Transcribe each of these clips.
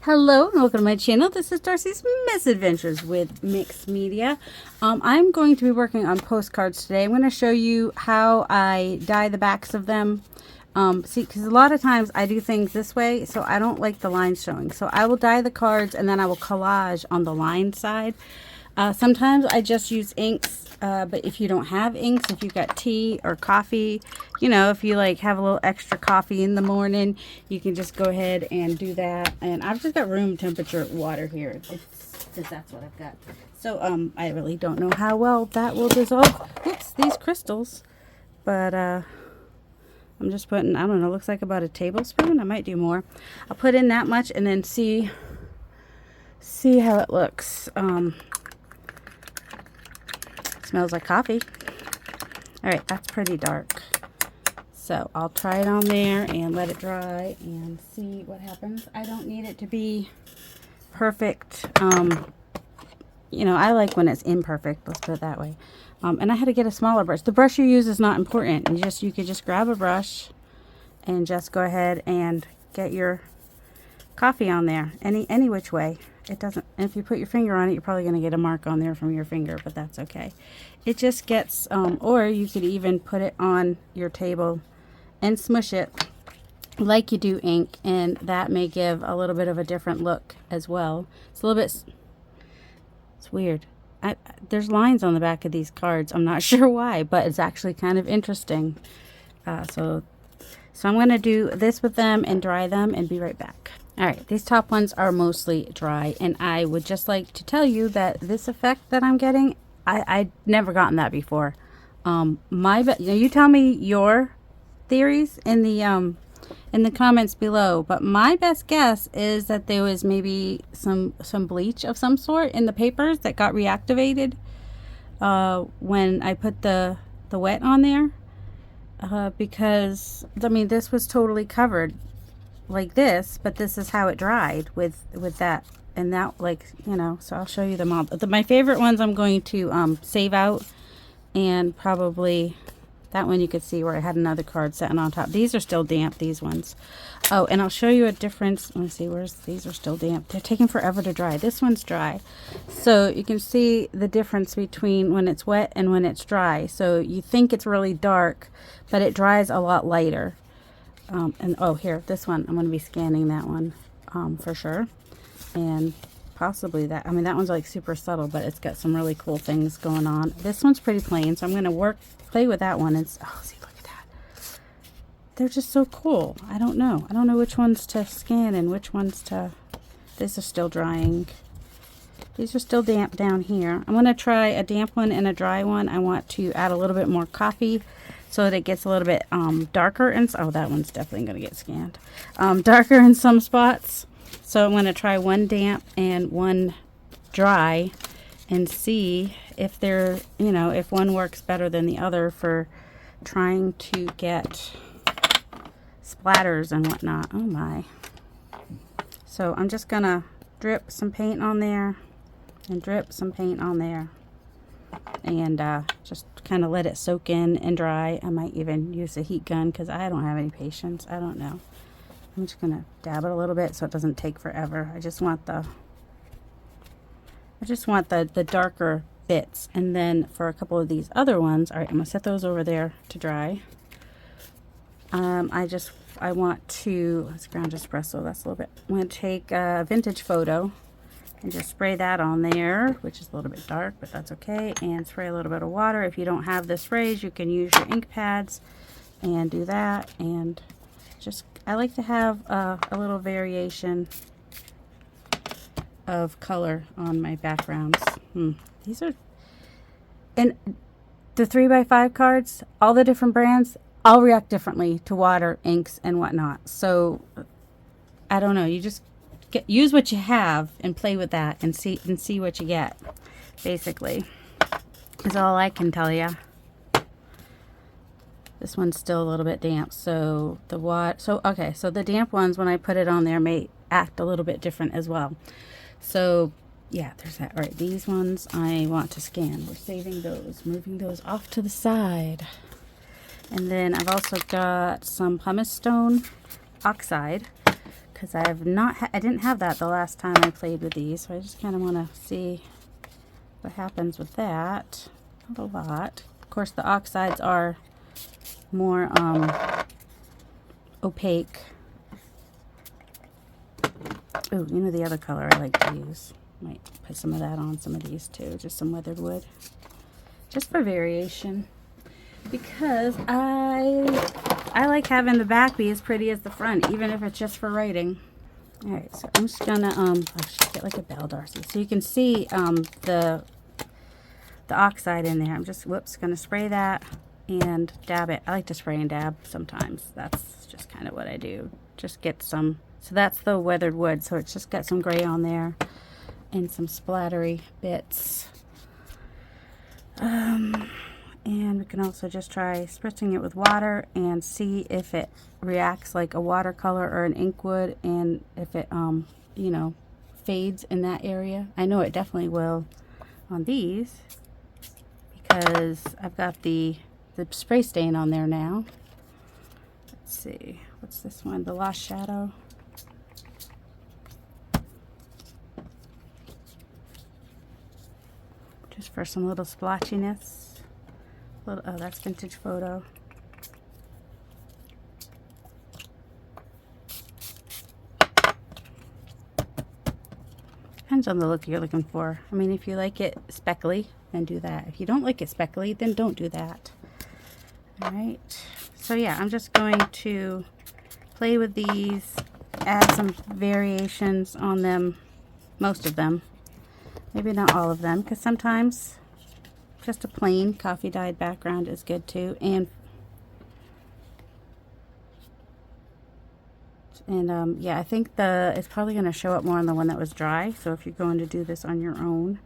Hello and welcome to my channel. This is Darcy's Misadventures with Mixed Media. I'm going to be working on postcards today. I'm going to show you how I dye the backs of them. See, because a lot of times I do things this way, so I don't like the lines showing. So I will dye the cards and then I will collage on the line side. Sometimes I just use inks, but if you don't have inks, if you've got tea or coffee, you know, if you like have a little extra coffee in the morning, you can just go ahead and do that. And I've just got room temperature water here, because that's what I've got. So I really don't know how well that will dissolve. Oops, these crystals. But I'm just putting, I don't know, looks like about a tablespoon. I might do more. I'll put in that much and then see how it looks. Smells like coffee. All right, that's pretty dark. So I'll try it on there and let it dry and see what happens. I don't need it to be perfect. You know, I like when it's imperfect. Let's put it that way. And I had to get a smaller brush. The brush you use is not important. You could just grab a brush and just go ahead and get your coffee on there any which way. It doesn't, if you put your finger on it, you're probably going to get a mark on there from your finger, but that's okay. It just gets, or you could even put it on your table and smush it like you do ink, and that may give a little bit of a different look as well. It's a little bit, it's weird. There's lines on the back of these cards. I'm not sure why, but it's actually kind of interesting. So I'm going to do this with them and dry them and be right back. All right, these top ones are mostly dry, and I would just like to tell you that this effect that I'm getting, I'd never gotten that before. You tell me your theories in the comments below, but my best guess is that there was maybe some bleach of some sort in the papers that got reactivated when I put the wet on there, because I mean this was totally covered like this, but this is how it dried with that, and that, like, you know. So I'll show you them all. My favorite ones I'm going to save out, and probably that one you could see where I had another card sitting on top. These are still damp, these ones. Oh, and I'll show you a difference. Let's see, these are still damp. They're taking forever to dry. This one's dry, so you can see the difference between when it's wet and when it's dry. So you think it's really dark, but it dries a lot lighter. And oh, here, this one, I'm going to be scanning that one for sure, and possibly that, I mean, that one's like super subtle, but it's got some really cool things going on. This one's pretty plain, so I'm going to play with that one. It's, oh, see, look at that. They're just so cool. I don't know which ones to scan and which ones to, this is still drying. These are still damp down here. I'm going to try a damp one and a dry one. I want to add a little bit more coffee so that it gets a little bit darker. And oh, that one's definitely going to get scanned. Darker in some spots. So I'm going to try one damp and one dry and see if they're, you know, if one works better than the other for trying to get splatters and whatnot. Oh my. So I'm just going to drip some paint on there and drip some paint on there, and just kind of let it soak in and dry. I might even use a heat gun because I don't have any patience. I don't know. I'm just gonna dab it a little bit so it doesn't take forever. I just want the darker bits. And then for a couple of these other ones, all right, I'm gonna set those over there to dry. I want to, let's ground espresso, that's a little bit. I'm gonna take a vintage photo and just spray that on there, which is a little bit dark, but that's okay, and spray a little bit of water. If you don't have the sprays, you can use your ink pads and do that. And just, I like to have a little variation of color on my backgrounds. These are, and the 3x5 cards, all the different brands, all react differently to water, inks, and whatnot. So I don't know, you just use what you have and play with that and see what you get, basically, is all I can tell you. This one's still a little bit damp, so okay, so the damp ones, when I put it on there, may act a little bit different as well. So yeah, there's that. All right, these ones I want to scan. We're saving those, moving those off to the side. And then I've also got some pumice stone oxide, because I didn't have that the last time I played with these, so I just kind of want to see what happens with that. Not a lot. Of course, the oxides are more opaque. Oh, you know the other color I like to use. Might put some of that on some of these too, just some weathered wood, just for variation, because I like having the back be as pretty as the front, even if it's just for writing. All right, so I'm just gonna I should get like a bell, Darcy, so you can see the oxide in there. I'm just gonna spray that and dab it. I like to spray and dab sometimes. That's just kind of what I do. Just get some. So that's the weathered wood, so it's just got some gray on there and some splattery bits. And we can also just try spritzing it with water and see if it reacts like a watercolor or an ink would, and if it you know, fades in that area. I know it definitely will on these because I've got the spray stain on there now. Let's see, what's this one? The Lost Shadow. Just for some little splotchiness. Oh, that's Vintage Photo. Depends on the look you're looking for. I mean, if you like it speckly, then do that. If you don't like it speckly, then don't do that. All right. So yeah, I'm just going to play with these, add some variations on them, most of them. Maybe not all of them, because sometimes just a plain coffee dyed background is good too. And yeah, I think it's probably going to show up more on the one that was dry. So if you're going to do this on your own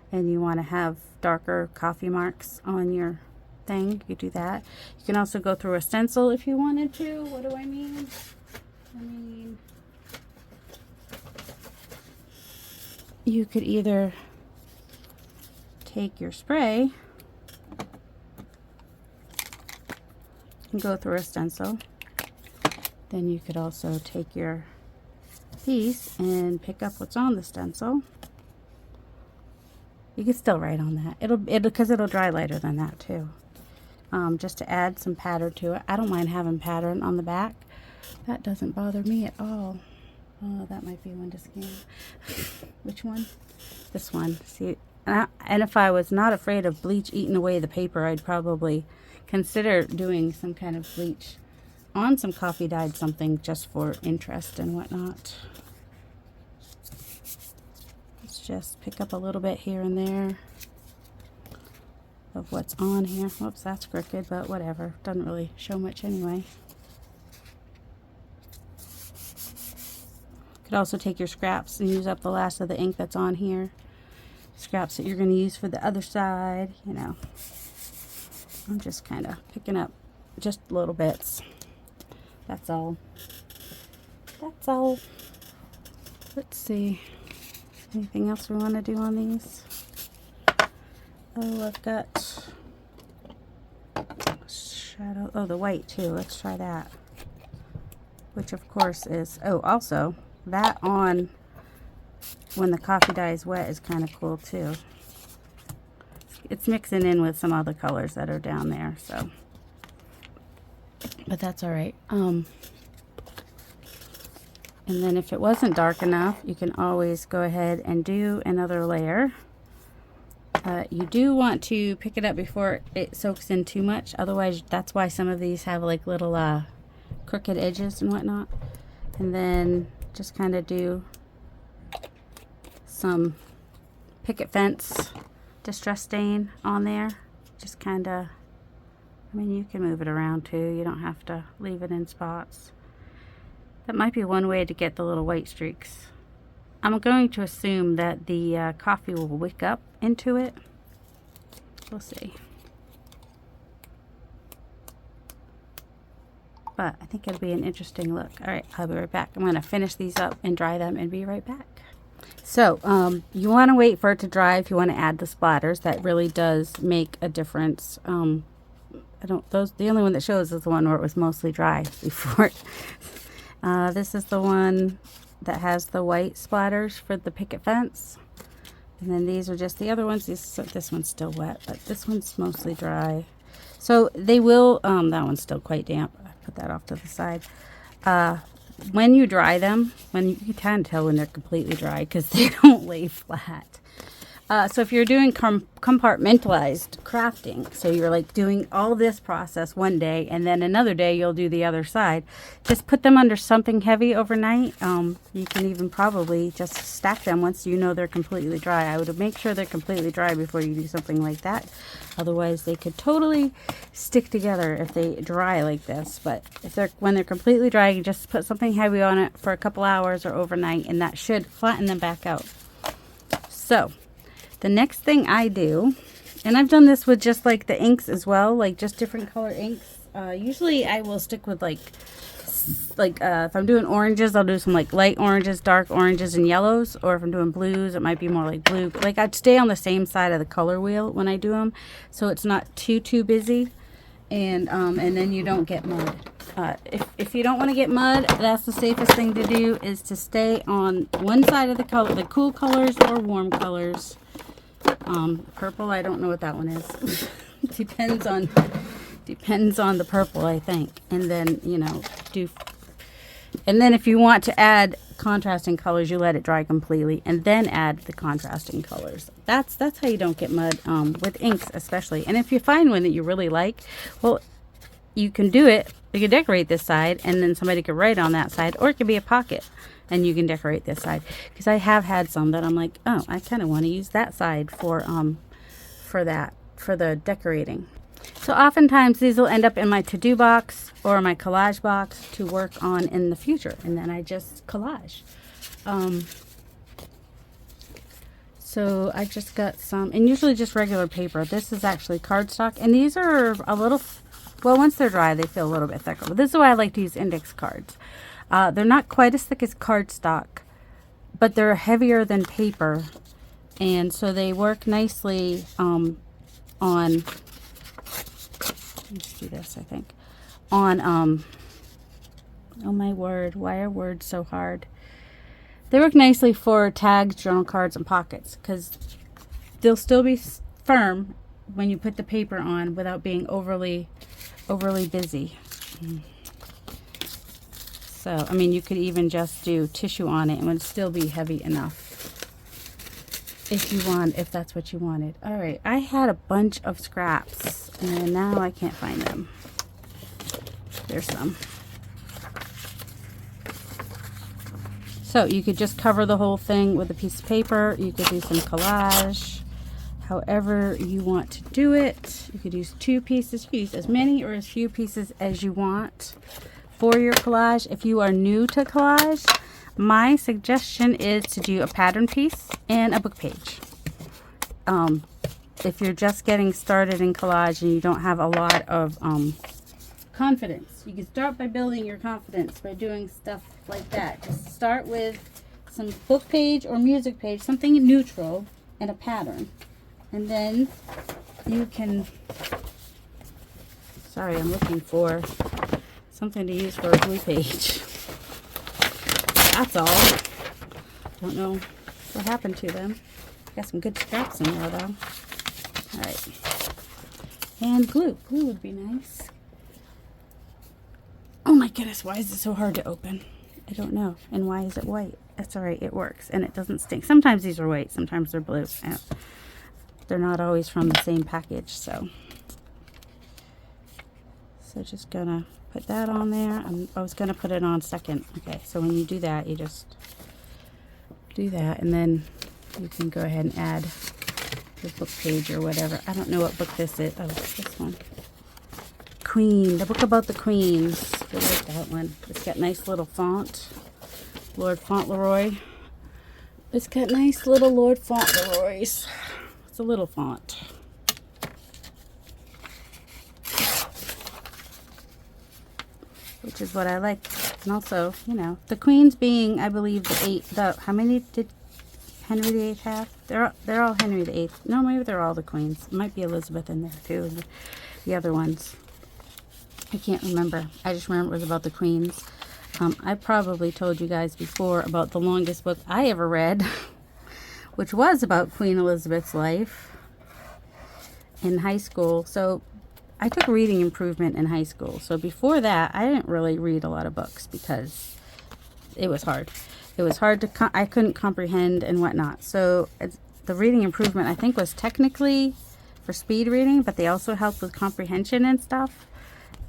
and you want to have darker coffee marks on your thing, you do that. You can also go through a stencil if you wanted to. What do I mean? You could either take your spray and go through a stencil. Then you could also take your piece and pick up what's on the stencil. You can still write on that. Because it'll dry lighter than that too. Just to add some pattern to it. I don't mind having pattern on the back. That doesn't bother me at all. Oh, that might be one to scan. Which one? This one. See, and if I was not afraid of bleach eating away the paper, I'd probably consider doing some kind of bleach on some coffee dyed something just for interest and whatnot. Let's just pick up a little bit here and there of what's on here. Whoops, that's crooked, but whatever. Doesn't really show much anyway. Could also take your scraps and use up the last of the ink that's on here. Scraps that you're going to use for the other side, you know. I'm just kind of picking up just little bits. That's all. That's all. Let's see. Anything else we want to do on these? Oh, I've got shadow. Oh, the white too. Let's try that. Which of course is, oh, also that on when the coffee dye is wet is kind of cool too. It's mixing in with some other colors that are down there, so, but that's all right. And then if it wasn't dark enough, you can always go ahead and do another layer. You do want to pick it up before it soaks in too much, otherwise that's why some of these have like little crooked edges and whatnot. And then just kind of do some picket fence distress stain on there. Just kind of, I mean, you can move it around too, you don't have to leave it in spots. That might be one way to get the little white streaks. I'm going to assume that the coffee will wick up into it. We'll see. But I think it'll be an interesting look. All right, I'll be right back. I'm going to finish these up and dry them and be right back. So you want to wait for it to dry if you want to add the splatters. That really does make a difference. The only one that shows is the one where it was mostly dry before. This is the one that has the white splatters for the picket fence. And then these are just the other ones. This one's still wet, but this one's mostly dry. So they will, that one's still quite damp. I put that off to the side. When you dry them, when you can tell when they're completely dry because they don't lay flat. So if you're doing compartmentalized crafting, so you're like doing all this process one day and then another day you'll do the other side, just put them under something heavy overnight. You can even probably just stack them once you know they're completely dry. I would make sure they're completely dry before you do something like that. Otherwise they could totally stick together if they dry like this. But when they're completely dry, you just put something heavy on it for a couple hours or overnight, and that should flatten them back out. So the next thing I do, and I've done this with just like the inks as well, like just different color inks. Usually I will stick with like if I'm doing oranges, I'll do some like light oranges, dark oranges, and yellows. Or if I'm doing blues, it might be more like blue. Like I'd stay on the same side of the color wheel when I do them, so it's not too busy, and then you don't get mud. If you don't want to get mud, that's the safest thing to do, is to stay on one side of the color, the cool colors or warm colors. Purple, I don't know what that one is. depends on the purple, I think. And then, and then if you want to add contrasting colors, you let it dry completely and then add the contrasting colors. That's how you don't get mud, with inks especially. And if you find one that you really like, well, you can do it. You can decorate this side and then somebody could write on that side, or it could be a pocket and you can decorate this side. Because I have had some that I'm like, oh, I kind of want to use that side for the decorating. So oftentimes these will end up in my to-do box or my collage box to work on in the future, and then I just collage. So I just got some, and usually just regular paper. This is actually cardstock, and these are a little, well, once they're dry they feel a little bit thicker, but this is why I like to use index cards. They're not quite as thick as cardstock, but they're heavier than paper, and so they work nicely on, let's do this, I think, on, oh my word, why are words so hard? They work nicely for tags, journal cards, and pockets, because they'll still be firm when you put the paper on without being overly busy. So, I mean, you could even just do tissue on it and it would still be heavy enough if that's what you wanted. All right, I had a bunch of scraps and now I can't find them. There's some. So you could just cover the whole thing with a piece of paper. You could do some collage, however you want to do it. You could use 2 pieces. You could use as many or as few pieces as you want for your collage. If you are new to collage, my suggestion is to do a pattern piece and a book page. If you're just getting started in collage and you don't have a lot of confidence, you can start by building your confidence by doing stuff like that. Just start with some book page or music page, something neutral, and a pattern, and then you can, sorry, I'm looking for something to use for a blue page. That's all. Don't know what happened to them. Got some good scraps in there though. Alright. And glue. Glue would be nice. Oh my goodness, why is it so hard to open? I don't know. And why is it white? That's alright, it works. And it doesn't stink. Sometimes these are white, sometimes they're blue. They're not always from the same package, so just gonna put that on there. I was gonna put it on second. Okay, so when you do that, you just do that, and then you can go ahead and add the book page or whatever. I don't know what book this is. Oh, this one. Queen, the book about the queens. I like that one. It's got nice little font. Lord Fauntleroy. It's got nice little Lord Fauntleroys. It's a little font. Which is what I like. And also, you know, the queens being, I believe, how many did Henry VIII have? They're all Henry VIII. No, maybe they're all the queens. It might be Elizabeth in there too. The other ones, I can't remember. I just remember it was about the queens. I probably told you guys before about the longest book I ever read, which was about Queen Elizabeth's life in high school. So I took reading improvement in high school. So before that, I didn't really read a lot of books because it was hard. It was hard to, I couldn't comprehend and whatnot. So the reading improvement, I think, was technically for speed reading, but they also helped with comprehension and stuff.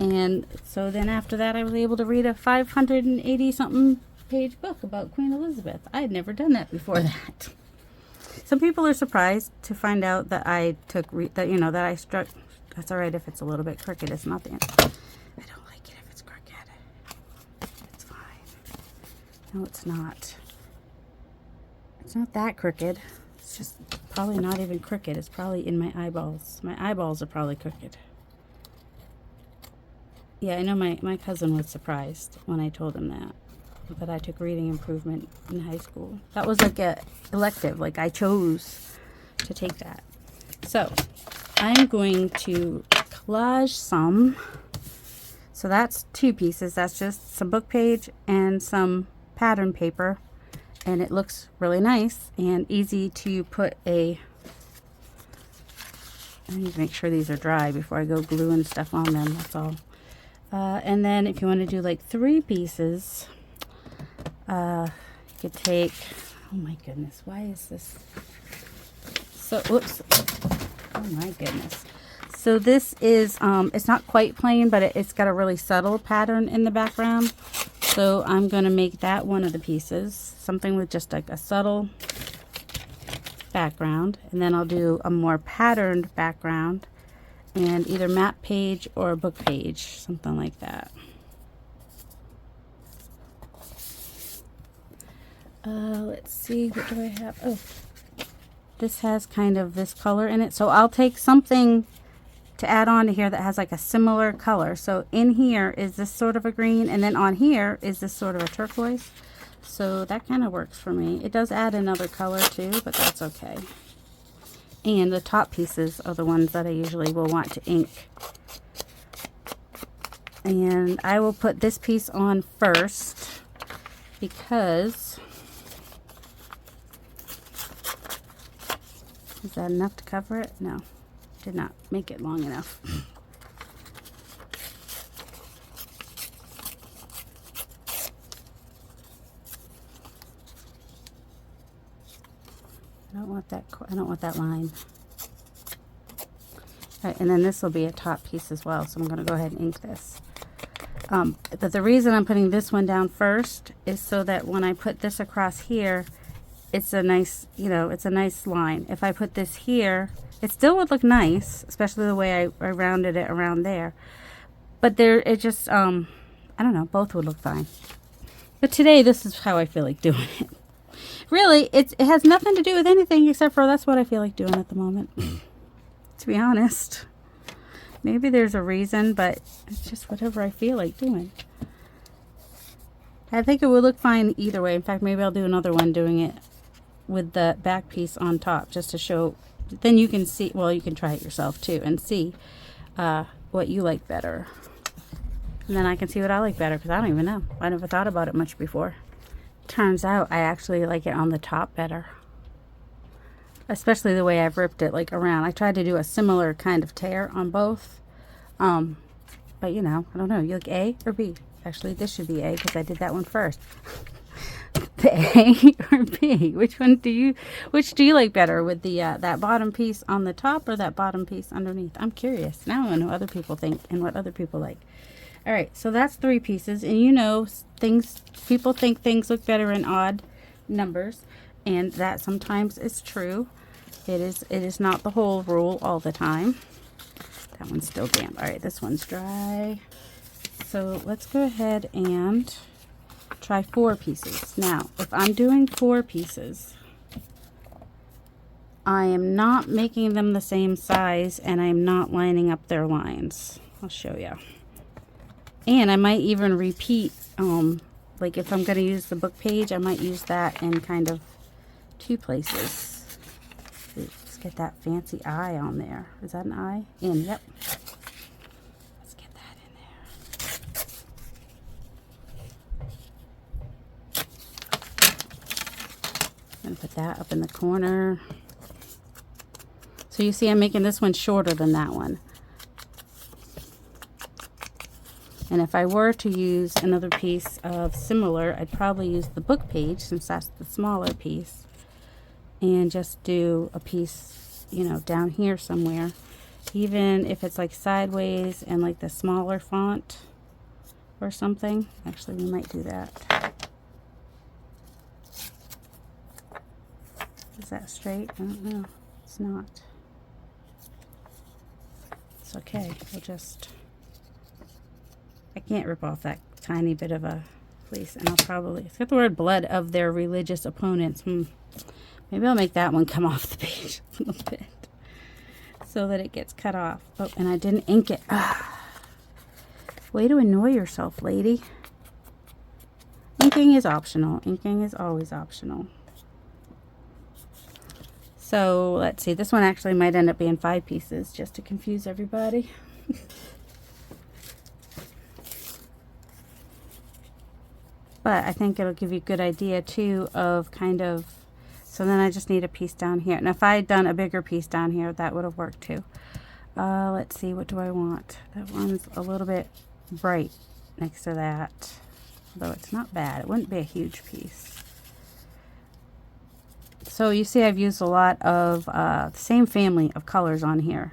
And so then after that, I was able to read a 580 something page book about Queen Elizabeth. I had never done that before that. Some people are surprised to find out that I took, that I struck. That's all right if it's a little bit crooked. It's not the end. I don't like it if it's crooked. It's fine. No, it's not. It's not that crooked. It's just probably not even crooked. It's probably in my eyeballs. My eyeballs are probably crooked. Yeah, I know my cousin was surprised when I told him that I took reading improvement in high school. That was like a elective, like I chose to take that. So I'm going to collage some. So that's 2 pieces. That's just some book page and some pattern paper. And it looks really nice and easy to put I need to make sure these are dry before I go gluing stuff on them, that's all. And then if you want to do like 3 pieces, you could take, oh my goodness, why is this so, whoops, oh my goodness. So this is, it's not quite plain, but it's got a really subtle pattern in the background. So I'm going to make that one of the pieces, something with just like a subtle background. And then I'll do a more patterned background and either map page or book page, something like that. Let's see, what do I have? Oh, this has kind of this color in it. So I'll take something to add on to here that has like a similar color. So in here is this sort of a green, and then on here is this sort of a turquoise. So that kind of works for me. It does add another color too, but that's okay. And the top pieces are the ones that I usually will want to ink. And I will put this piece on first because, is that enough to cover it? No, did not make it long enough. I don't want that line. All right, and then this will be a top piece as well, so I'm going to go ahead and ink this. But the reason I'm putting this one down first is so that when I put this across here, it's a nice, it's a nice line. If I put this here, it still would look nice, especially the way I rounded it around there. But it just, I don't know, both would look fine. But today, this is how I feel like doing it. Really, it has nothing to do with anything except for that's what I feel like doing at the moment. To be honest. Maybe there's a reason, but it's just whatever I feel like doing. I think it would look fine either way. In fact, maybe I'll do another one doing it with the back piece on top just to show. Then you can see, well, you can try it yourself too and see what you like better. And then I can see what I like better because I don't even know. I never thought about it much before. Turns out I actually like it on the top better. Especially the way I've ripped it like around. I tried to do a similar kind of tear on both. But I don't know. You like A or B? Actually, this should be A because I did that one first. The A or B? Which do you like better, with the that bottom piece on the top or that bottom piece underneath? I'm curious. Now I want to know what other people think and what other people like. All right, so that's 3 pieces, and people think things look better in odd numbers, and that sometimes is true. It is not the whole rule all the time. That one's still damp. All right, this one's dry. So let's go ahead and try 4 pieces. Now, if I'm doing 4 pieces, I am not making them the same size, and I'm not lining up their lines. I'll show you. And I might even repeat, like if I'm going to use the book page, I might use that in kind of 2 places. Let's get that fancy eye on there. Is that an eye? And yep. Let's get that in there. Put that up in the corner. So you see I'm making this one shorter than that one. And if I were to use another piece of similar, I'd probably use the book page since that's the smaller piece. And just do a piece, you know, down here somewhere. Even if it's like sideways and like the smaller font or something. Actually, we might do that. Is that straight? I don't know. It's not. It's okay. We'll just... I can't rip off that tiny bit of a fleece. And I'll probably... It's got the word blood of their religious opponents. Maybe I'll make that one come off the page a little bit. So that it gets cut off. Oh, and I didn't ink it. Way to annoy yourself, lady. Inking is optional. Inking is always optional. So let's see, this one actually might end up being 5 pieces just to confuse everybody. But I think it'll give you a good idea too of kind of, so then I just need a piece down here. And if I had done a bigger piece down here, that would have worked too. Let's see, what do I want? That one's a little bit bright next to that. Although it's not bad, it wouldn't be a huge piece. So you see I've used a lot of the same family of colors on here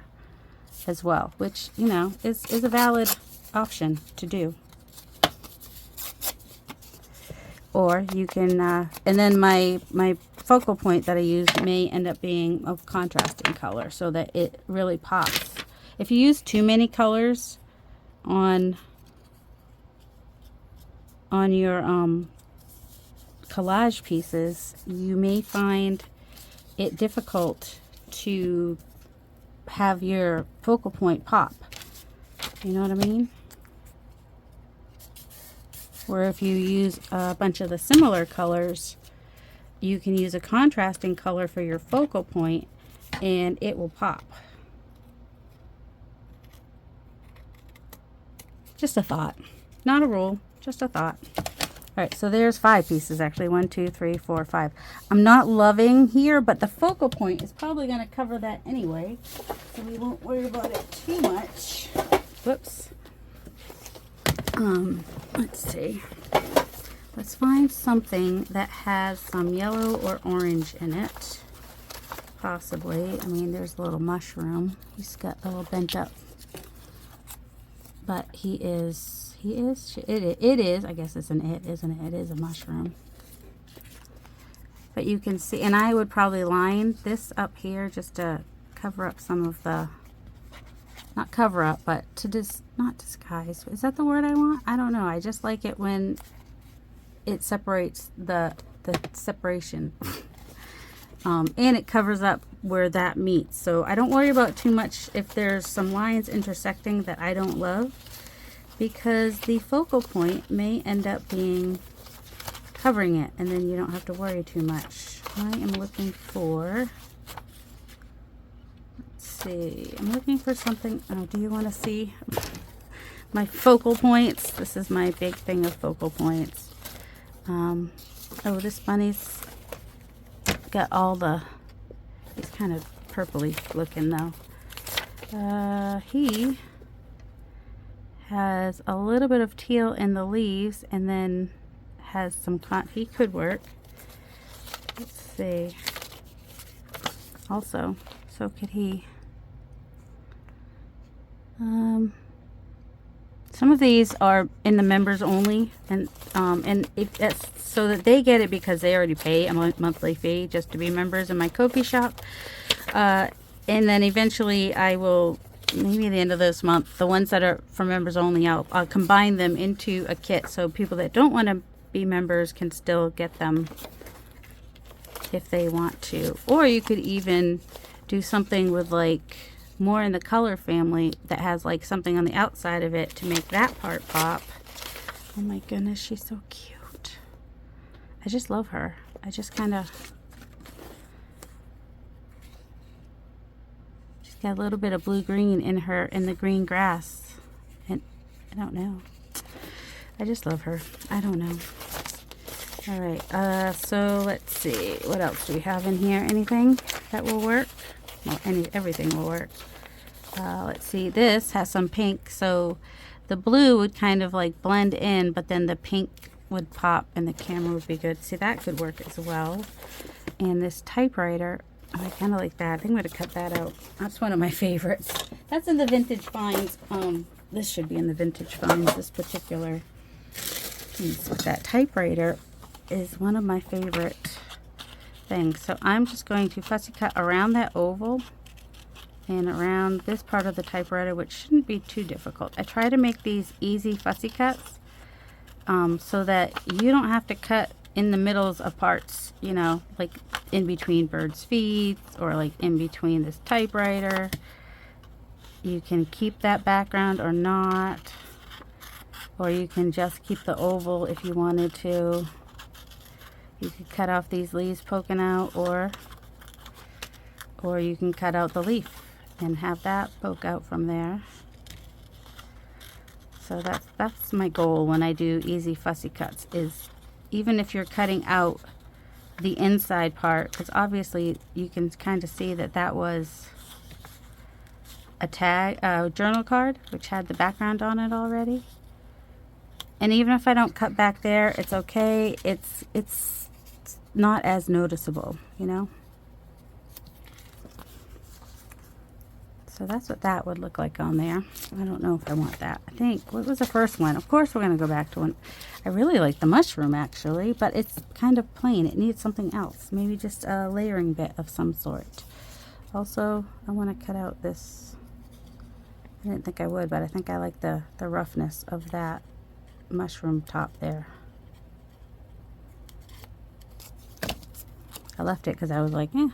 as well, which, you know, is a valid option to do. Or you can, and then my focal point that I use may end up being of contrasting color so that it really pops. If you use too many colors on your collage pieces, you may find it difficult to have your focal point pop. You know what I mean? Where if you use a bunch of the similar colors, you can use a contrasting color for your focal point and it will pop. Just a thought. Not a rule, just a thought. Alright, so there's 5 pieces actually. 1, 2, 3, 4, 5. I'm not loving here, but the focal point is probably going to cover that anyway. So we won't worry about it too much. Whoops. Let's see. Let's find something that has some yellow or orange in it. Possibly. I mean, there's a little mushroom. He's got a little bent up. But it is, I guess it's an it, isn't it? It is a mushroom. But you can see, and I would probably line this up here just to cover up some of the, not cover up, but to not disguise. Is that the word I want? I don't know. I just like it when it separates the separation. And it covers up where that meets. So I don't worry about too much if there's some lines intersecting that I don't love, because the focal point may end up being covering it, and then you don't have to worry too much. I am looking for, let's see, I'm looking for something. Oh, do you want to see my focal points? This is my big thing of focal points. Oh, this bunny's got all the, he's kind of purpley looking though. He has a little bit of teal in the leaves, and then has some he could work. Let's see. Also, so could he. Some of these are in the members only, and if that's so that they get it because they already pay a monthly fee just to be members in my Ko-fi shop. And then eventually I will, maybe at the end of this month, the ones that are for members only, I'll combine them into a kit so people that don't want to be members can still get them if they want to. Or you could even do something with like more in the color family that has like something on the outside of it to make that part pop. Oh my goodness, she's so cute. I just love her. I just kind of, she's got a little bit of blue-green in her, in the green grass. And I don't know. I just love her. I don't know. All right, so let's see, what else do we have in here? Anything that will work? Well, everything will work. Let's see, this has some pink, so the blue would kind of like blend in, but then the pink would pop and the camera would be good. See, that could work as well. And this typewriter, I kind of like that. I think I'm going to cut that out. That's one of my favorites. That's in the Vintage Finds. This should be in the Vintage Finds, this particular piece with that typewriter is one of my favorite things. So I'm just going to fussy cut around that oval and around this part of the typewriter, which shouldn't be too difficult. I try to make these easy fussy cuts so that you don't have to cut in the middles of parts, you know, like in between birds' feet or like in between this typewriter. You can keep that background or not, or you can just keep the oval if you wanted to. You could cut off these leaves poking out, or you can cut out the leaf and have that poke out from there. So that's my goal when I do easy fussy cuts, is even if you're cutting out the inside part, because obviously you can kind of see that that was a journal card which had the background on it already. And even if I don't cut back there, it's okay. It's not as noticeable, you know. So that's what that would look like on there. I don't know if I want that. I think, what was the first one? Of course we're going to go back to one. I really like the mushroom actually, but it's kind of plain. It needs something else. Maybe just a layering bit of some sort. Also, I want to cut out this. I didn't think I would, but I think I like the roughness of that mushroom top there. I left it because I was like, eh.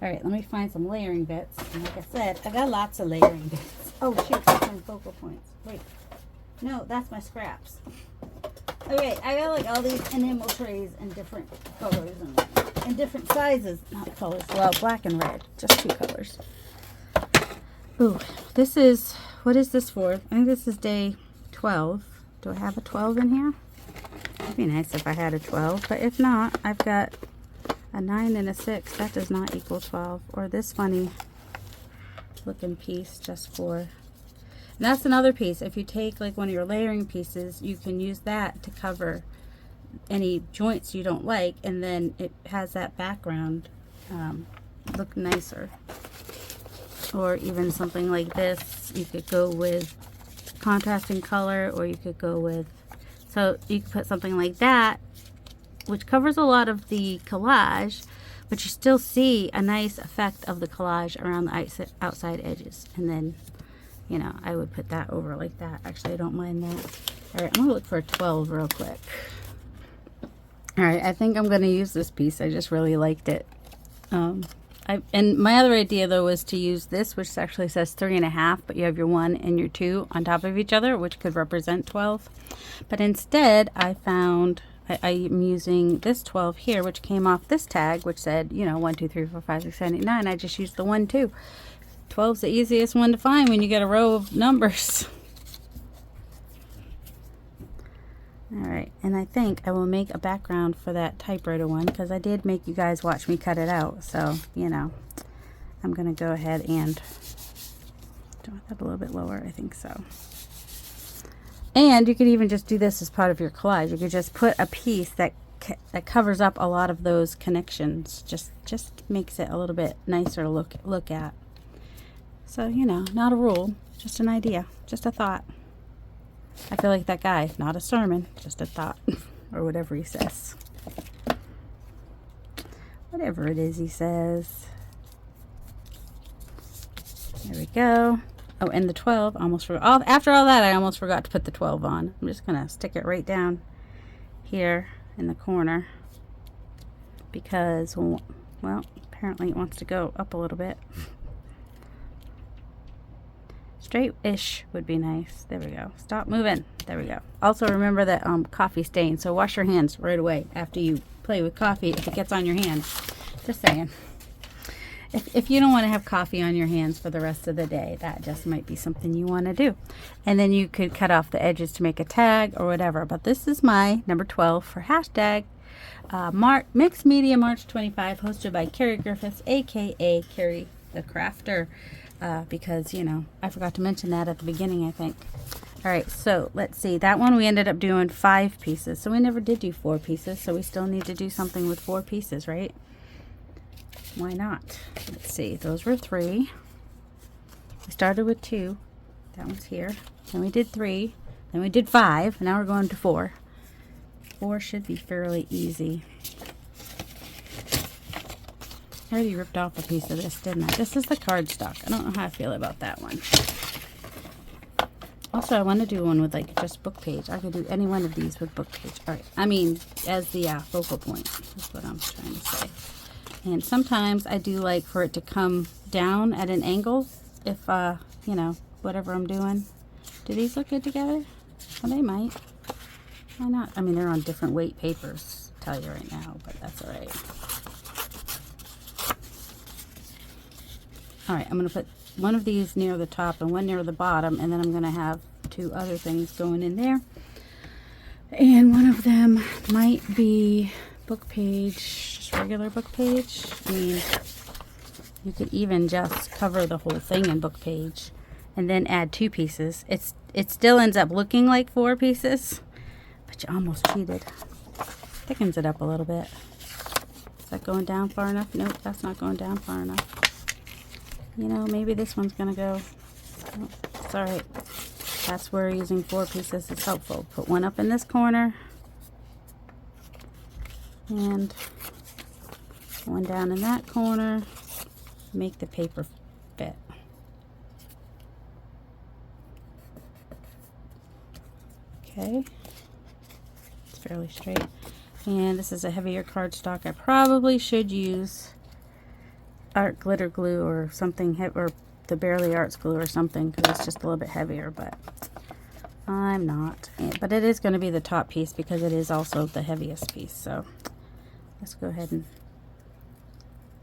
Alright, let me find some layering bits. And like I said, I got lots of layering bits. Oh shoot, that's my focal points. Wait. No, that's my scraps. Okay, I got like all these enamel trays in different colors and different sizes. Not colors, well, black and red. Just 2 colors. Ooh, this is, what is this for? I think this is day 12. Do I have a 12 in here? It'd be nice if I had a 12, but if not, I've got a 9 and a 6. That does not equal 12. Or this funny looking piece just for, and that's another piece. If you take like one of your layering pieces, you can use that to cover any joints you don't like, and then it has that background look nicer. Or even something like this, you could go with contrasting color, or you could go with, so you could put something like that which covers a lot of the collage, but you still see a nice effect of the collage around the outside edges. And then, you know, I would put that over like that. Actually, I don't mind that. All right, I'm gonna look for a 12 real quick. All right, I think I'm gonna use this piece. I just really liked it. And my other idea though was to use this, which actually says 3.5, but you have your 1 and your 2 on top of each other, which could represent 12. But instead, I found I'm using this 12 here, which came off this tag, which said, you know, 1, 2, 3, 4, 5, 6, 7, 8, 9. I just used the 1, 2. 12's the easiest one to find when you get a row of numbers. All right, and I think I will make a background for that typewriter one, because I did make you guys watch me cut it out. So, you know, I'm going to go ahead and do that a little bit lower. I think so. And you could even just do this as part of your collage. You could just put a piece that covers up a lot of those connections. Just makes it a little bit nicer to look at. So, you know, not a rule, just an idea, just a thought. I feel like that guy, not a sermon, just a thought, or whatever he says. Whatever it is he says. There we go. Oh, and the 12, almost forgot. After all that, I almost forgot to put the 12 on. I'm just going to stick it right down here in the corner because, well, apparently it wants to go up a little bit. Straight-ish would be nice. There we go. Stop moving. There we go. Also, remember that coffee stain, so wash your hands right away after you play with coffee if it gets on your hands. Just saying. If you don't want to have coffee on your hands for the rest of the day, that just might be something you want to do. And then you could cut off the edges to make a tag or whatever. But this is my number 12 for hashtag. Mixed Media March 25, hosted by Ceri Griffiths, aka Ceri the Crafter, because, you know, I forgot to mention that at the beginning, I think. All right, so let's see. That one we ended up doing 5 pieces, so we never did do 4 pieces, so we still need to do something with 4 pieces, right? Why not? Let's see. Those were 3. We started with 2. That one's here. Then we did 3. Then we did 5. Now we're going to 4. 4 should be fairly easy. I already ripped off a piece of this, didn't I? This is the cardstock. I don't know how I feel about that one. Also, I want to do one with like just book page. I could do any one of these with book page. All right. I mean, as the focal point. That's what I'm trying to say. And sometimes I do like for it to come down at an angle if, you know, whatever I'm doing. Do these look good together? Well, they might. Why not? I mean, they're on different weight papers, I'll tell you right now, but that's all right. All right, I'm going to put one of these near the top and one near the bottom, and then I'm going to have 2 other things going in there. And one of them might be book page, just regular book page. I mean, you could even just cover the whole thing in book page and then add 2 pieces. It still ends up looking like 4 pieces, but you almost cheated. Thickens it up a little bit. Is that going down far enough? Nope, that's not going down far enough. You know, maybe this one's gonna go. Oh, it's all right. That's where using 4 pieces is helpful. Put one up in this corner and one down in that corner. Make the paper fit. Okay, it's fairly straight. And this is a heavier cardstock. I probably should use art glitter glue or something, or the Barely Arts glue or something, because it's just a little bit heavier, but I'm not. But it is going to be the top piece because it is also the heaviest piece. So let's go ahead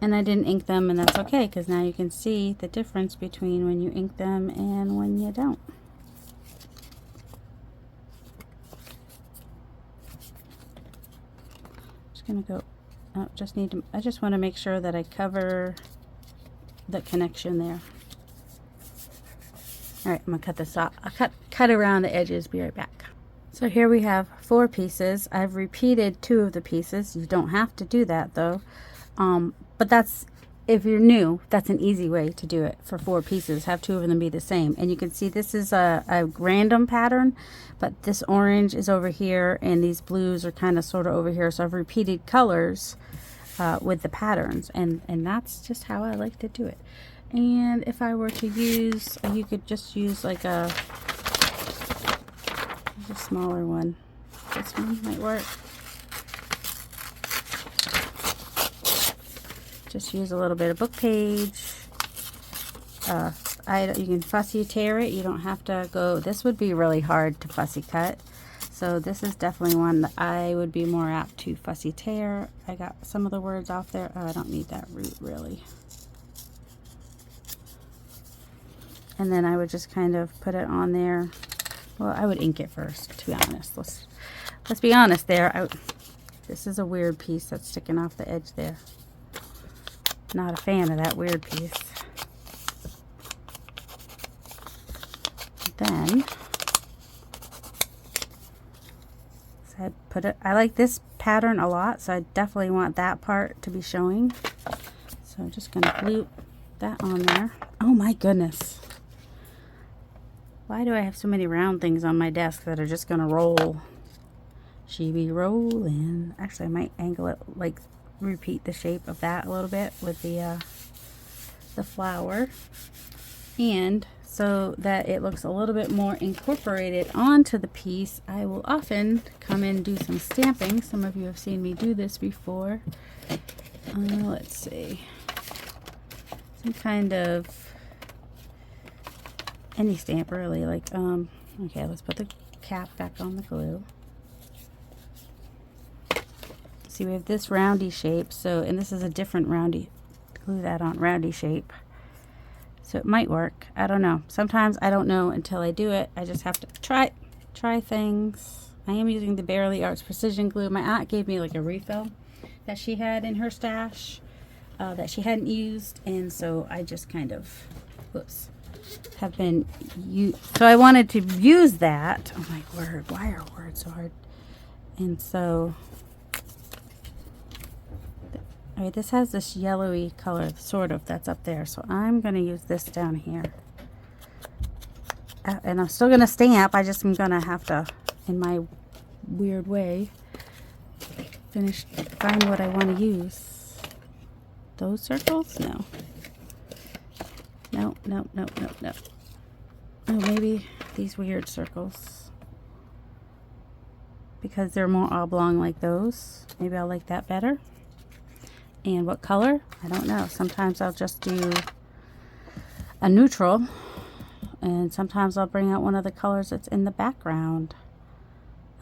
and I didn't ink them, and that's okay, because now you can see the difference between when you ink them and when you don't. Just gonna go. Oh, I just want to make sure that I cover the connection there. All right, I'm gonna cut this off. I'll cut around the edges. Be right back. So here we have 4 pieces. I've repeated 2 of the pieces. You don't have to do that though. But that's, if you're new, that's an easy way to do it for 4 pieces. Have 2 of them be the same. And you can see this is a random pattern, but this orange is over here and these blues are kind of sort of over here. So I've repeated colors with the patterns, and that's just how I like to do it. And if I were to use, you could just use like a smaller one. This one might work. Just use a little bit of book page. You can fussy tear it. You don't have to go. This would be really hard to fussy cut. So this is definitely one that I would be more apt to fussy tear. I got some of the words off there. Oh, I don't need that root really. And then I would just kind of put it on there. Well, I would ink it first, to be honest. Let's be honest there. This is a weird piece that's sticking off the edge there. Not a fan of that weird piece. Then I like this pattern a lot, so I definitely want that part to be showing. So I'm just gonna glue that on there. Oh my goodness. Why do I have so many round things on my desk that are just gonna roll? She be rolling. Actually, I might angle it, like repeat the shape of that a little bit with the flower, and so that it looks a little bit more incorporated onto the piece, I will often come in and do some stamping. Some of you have seen me do this before. Let's see, some kind of any stamp really, like okay, let's put the cap back on the glue. See, we have this roundy shape, so, and this is a different roundy, glue that on, roundy shape. So it might work. I don't know. Sometimes I don't know until I do it. I just have to try things. I am using the Barely Arts Precision Glue. My aunt gave me like a refill that she had in her stash that she hadn't used, and so I just kind of, whoops, have been so I wanted to use that. Oh my word, why are words so hard? And so, all right, this has this yellowy color, sort of, that's up there. So I'm going to use this down here. And I'm still going to stamp. I just am going to have to, in my weird way, find what I want to use. Those circles? No. No, no, no, no, no. Oh, maybe these weird circles. Because they're more oblong like those. Maybe I'll like that better. And what color? I don't know. Sometimes I'll just do a neutral. And sometimes I'll bring out one of the colors that's in the background.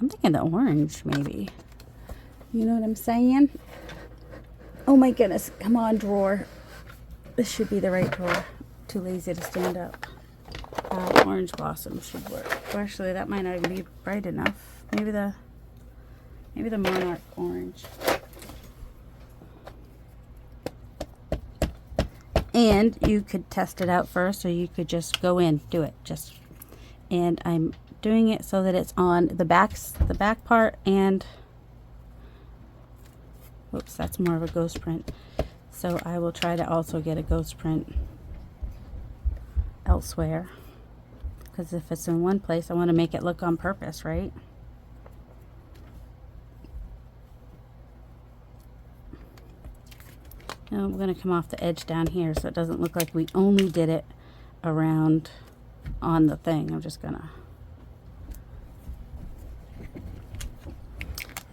I'm thinking the orange, maybe. You know what I'm saying? Oh my goodness. Come on, drawer. This should be the right drawer. Too lazy to stand up. Orange blossom should work. Or actually, that might not even be bright enough. Maybe the monarch orange. And you could test it out first, or you could just go in, do it. And I'm doing it so that it's on the back part, and whoops, that's more of a ghost print. So I will try to also get a ghost print elsewhere, because if it's in one place, I want to make it look on purpose, right? Now I'm going to come off the edge down here so it doesn't look like we only did it around on the thing. I'm just gonna,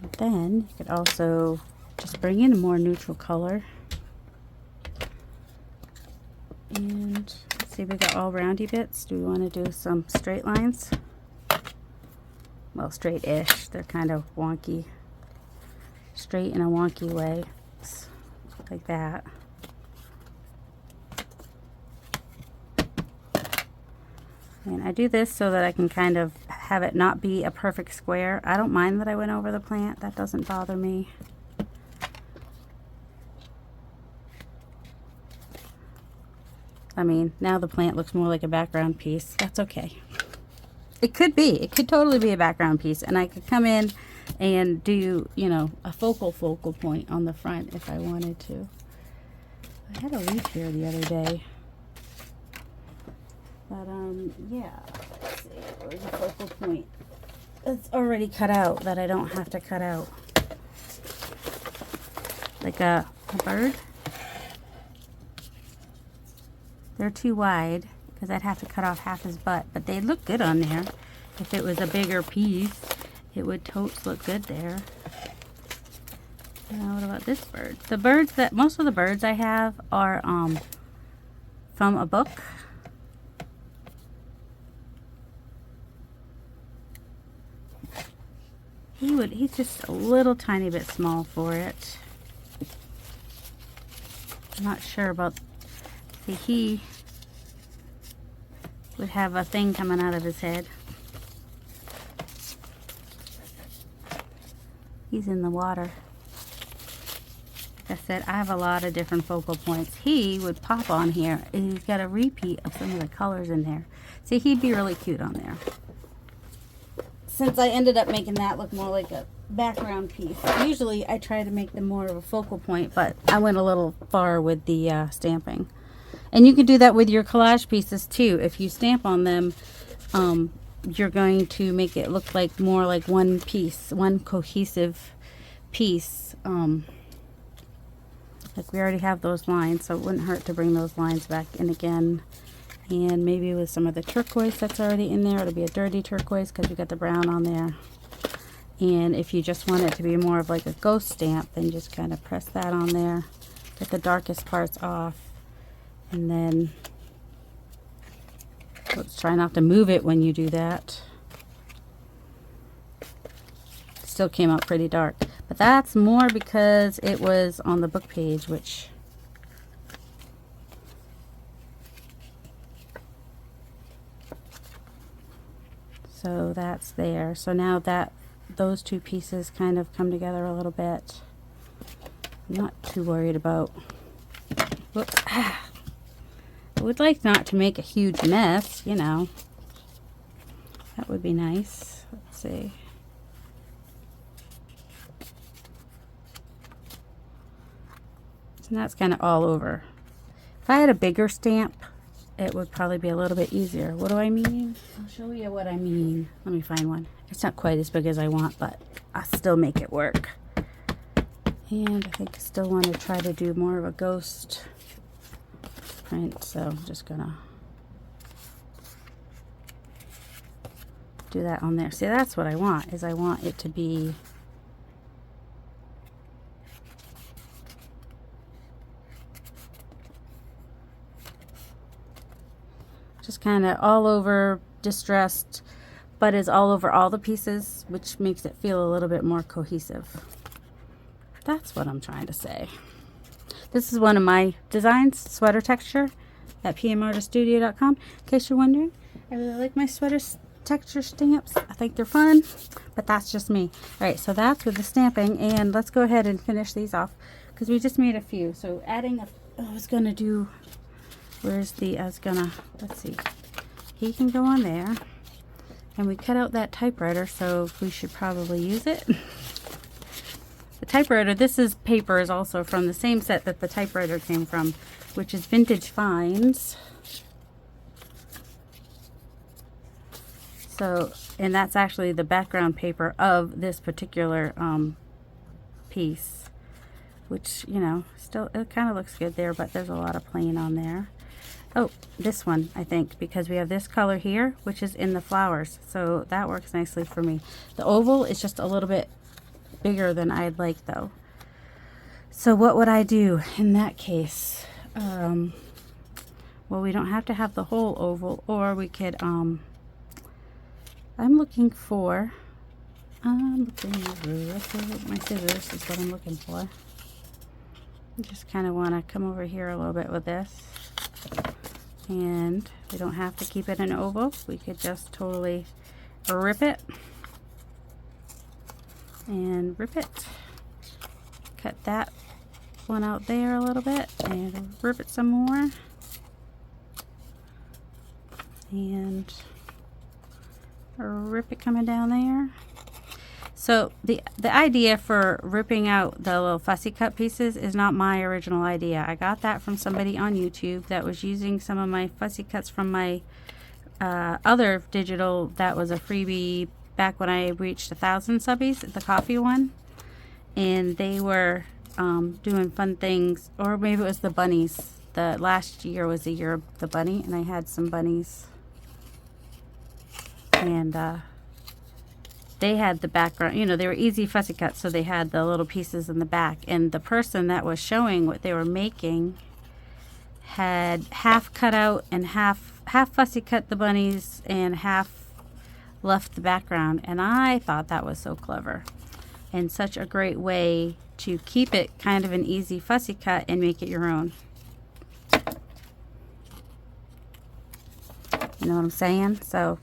and then you could also just bring in a more neutral color. And let's see, we got all roundy bits. Do we want to do some straight lines? Well, straight-ish. They're kind of wonky. Straight in a wonky way. Like that. And I do this so that I can kind of have it not be a perfect square. I don't mind that I went over the plant. That doesn't bother me. I mean, now the plant looks more like a background piece. That's okay. It could be. It could totally be a background piece. And I could come in and do, you know, a focal point on the front if I wanted to. I had a leaf here the other day. But, yeah. Let's see. Where's the focal point? It's already cut out that I don't have to cut out. Like a bird. They're too wide because I'd have to cut off half his butt. But they'd look good on there. If it was a bigger piece, it would totes look good there. What about this bird? The birds that, most of the birds I have are from a book. He's just a little tiny bit small for it. I'm not sure about, see, he would have a thing coming out of his head. He's in the water. Like I said, I have a lot of different focal points. He would pop on here, and he's got a repeat of some of the colors in there. See, he'd be really cute on there. Since I ended up making that look more like a background piece. Usually I try to make them more of a focal point, but I went a little far with the stamping. And you can do that with your collage pieces too. If you stamp on them, you're going to make it look like more like one piece, one cohesive piece. Like we already have those lines, so it wouldn't hurt to bring those lines back in again. And maybe with some of the turquoise that's already in there, it'll be a dirty turquoise because you got the brown on there. And if you just want it to be more of like a ghost stamp, then just kind of press that on there, get the darkest parts off, and then let's try not to move it when you do that. Still came out pretty dark, but that's more because it was on the book page, which so that's there. So now that those two pieces kind of come together a little bit. I'm not too worried about, whoops. I would like not to make a huge mess, you know. That would be nice. Let's see. And that's kind of all over. If I had a bigger stamp, it would probably be a little bit easier. What do I mean? I'll show you what I mean. Let me find one. It's not quite as big as I want, but I'll still make it work. And I think I still want to try to do more of a ghost print, so I'm just gonna do that on there. See, that's what I want, is I want it to be just kind of all over distressed, but is all over all the pieces, which makes it feel a little bit more cohesive. That's what I'm trying to say. This is one of my designs, sweater texture, at pmartiststudio.com. In case you're wondering, I really like my sweater texture stamps. I think they're fun, but that's just me. All right, so that's with the stamping, and let's go ahead and finish these off because we just made a few. So adding a, I was gonna do, let's see, he can go on there, and we cut out that typewriter, so we should probably use it. The typewriter, this is paper, is also from the same set that the typewriter came from, which is Vintage Finds. So, and that's actually the background paper of this particular piece, which, you know, still, it kind of looks good there, but there's a lot of plain on there. Oh, this one, I think, because we have this color here, which is in the flowers, so that works nicely for me. The oval is just a little bit bigger than I'd like, though. So what would I do in that case? Well, we don't have to have the whole oval, or we could I'm looking over my scissors is what I'm looking for. I just kind of want to come over here a little bit with this, and we don't have to keep it an oval. We could just totally rip it and rip it. Cut that one out there a little bit and rip it some more, and rip it coming down there. So the idea for ripping out the little fussy cut pieces is not my original idea. I got that from somebody on YouTube that was using some of my fussy cuts from my other digital that was a freebie back when I reached 1,000 subbies, the coffee one, and they were doing fun things, or maybe it was the bunnies. The last year was the year of the bunny, and I had some bunnies, and they had the background, you know, they were easy fussy cuts, so they had the little pieces in the back, and the person that was showing what they were making had half cut out and half fussy cut the bunnies and half left the background, and I thought that was so clever and such a great way to keep it kind of an easy fussy cut and make it your own. You know what I'm saying? So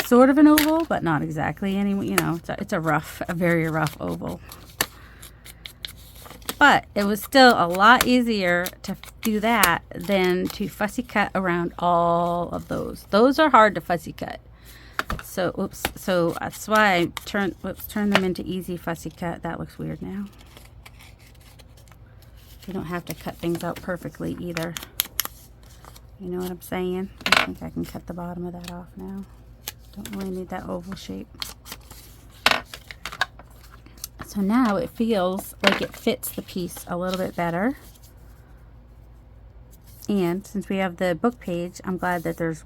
sort of an oval, but not exactly. Anyway, you know, it's a very rough oval. But it was still a lot easier to do that than to fussy cut around all of those. Those are hard to fussy cut. So, oops. So that's why I turn them into easy fussy cut. That looks weird now. You don't have to cut things out perfectly either. You know what I'm saying? I think I can cut the bottom of that off now. Don't really need that oval shape. So now it feels like it fits the piece a little bit better. And since we have the book page, I'm glad that there's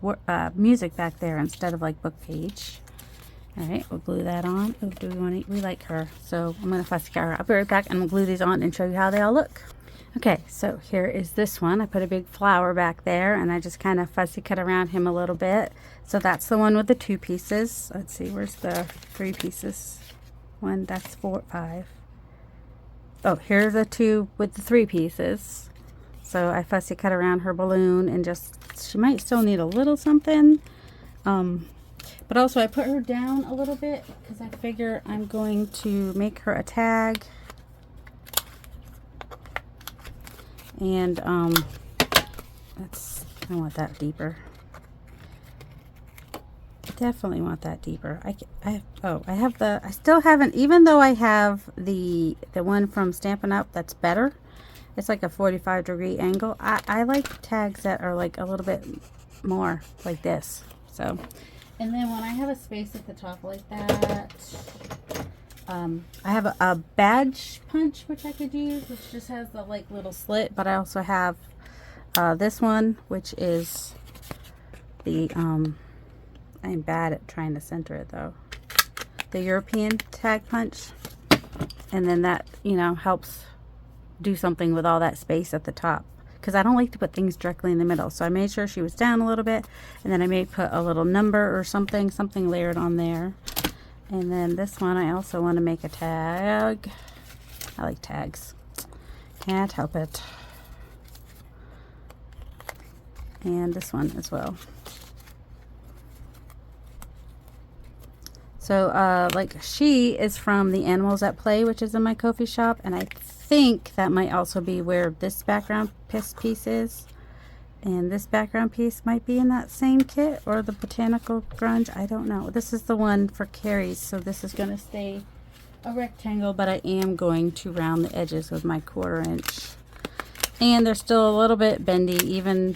music back there instead of like book page. All right, we'll glue that on. Oh, do we want to? We like her, so I'm gonna fussy cut her. I'll be right back, and we'll glue these on and show you how they all look. Okay, so here is this one. I put a big flower back there, and I just kind of fussy cut around him a little bit. So that's the one with the 2 pieces. Let's see, where's the 3 pieces? One, that's 4, 5. Oh, here's the 2 with the 3 pieces. So I fussy cut around her balloon, and just, she might still need a little something. But also I put her down a little bit because I figure I'm going to make her a tag. And I want that deeper. Definitely want that deeper. I still haven't, even though I have the one from Stampin' Up that's better. It's like a 45-degree angle. I like tags that are like a little bit more like this. So, and then when I have a space at the top like that, I have a badge punch which I could use, which just has the like little slit. But I also have this one, which is the I'm bad at trying to center it though. The European tag punch, and then that, you know, helps do something with all that space at the top, because I don't like to put things directly in the middle. So I made sure she was down a little bit, and then I may put a little number or something layered on there. And then this one I also want to make a tag. I like tags, can't help it. And this one as well. So like, she is from the Animals at Play, which is in my Ko-fi shop, and I think that might also be where this background piece is, and this background piece might be in that same kit, or the Botanical Grunge, I don't know. This is the one for Ceri's, so this is going to stay a rectangle, but I am going to round the edges with my 1/4 inch, and they're still a little bit bendy even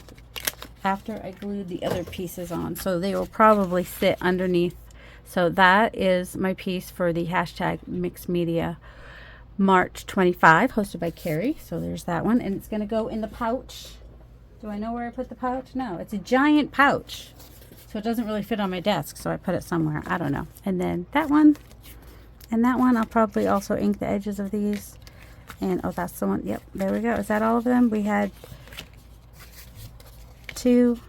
after I glued the other pieces on, so they will probably sit underneath. So that is my piece for the hashtag Mixed Media March 25, hosted by Ceri. So there's that one, and it's going to go in the pouch. Do I know where I put the pouch? No, it's a giant pouch, so it doesn't really fit on my desk, so I put it somewhere. I don't know. And then that one, and that one, I'll probably also ink the edges of these. And oh, that's the one. Yep, there we go. Is that all of them? We had 2,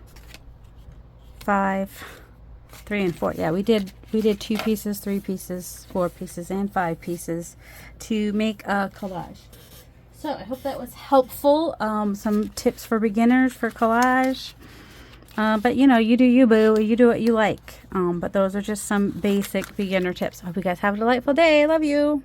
5, 3, and 4. Yeah, we did 2 pieces, 3 pieces, 4 pieces, and 5 pieces to make a collage. So I hope that was helpful. Some tips for beginners for collage. But you know, you do you, boo. You do what you like. But those are just some basic beginner tips. I hope you guys have a delightful day. Love you.